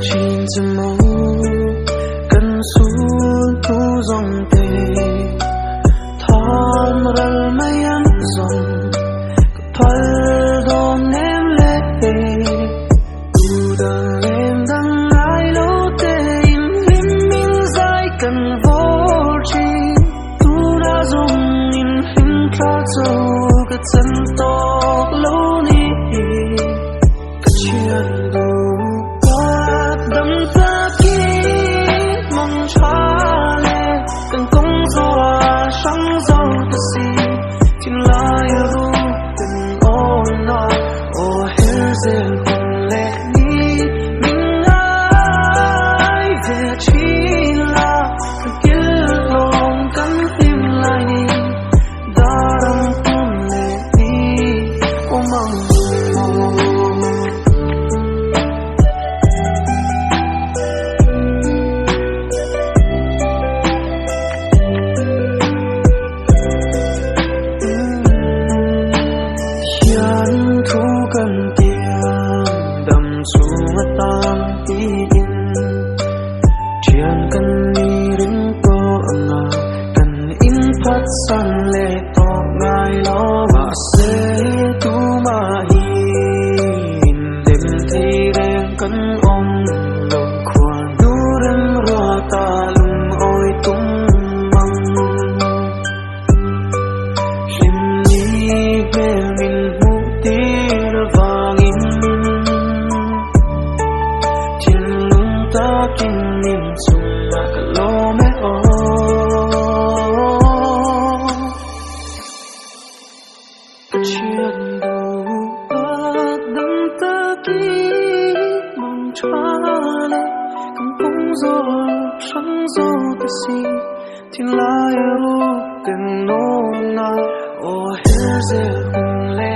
chín chim màu cần xuống thu dòng tê thon rel mây ăn dòng thoa đón em lệ tu đằng em đang ai lâu tê im lim min dài cần vô tri tu đã dùng in hình khá dâu cái chân to lâu ní cái chuyện đủ quá đâm ta kia mong cha lệ cần công gió sáng dâu ta si tin lại ru tình ôn na ô hết dễ không lệ đi mình ai về chỉ là cái kia lòng cắn tim lại đi đã đâm tuôn lệ đi ô mong thu cần tiền đầm xuống tam tin chuyện cần đi đến có ngờ cần in phát sang lệ to ngài lo mà sẽ tu mà hin đêm thì đen cần ôm lòng khoan đủ đêm rùa ta lùng ôi tung măng lim đi về mình kinh niệm dùng mà cả lô mẹ ô chuyện đủ bát đâm ta kỹ mong cha lệ cầm cung gió sáng gió ta si thiên lai ru tình nô na ô hết dễ cùng lệ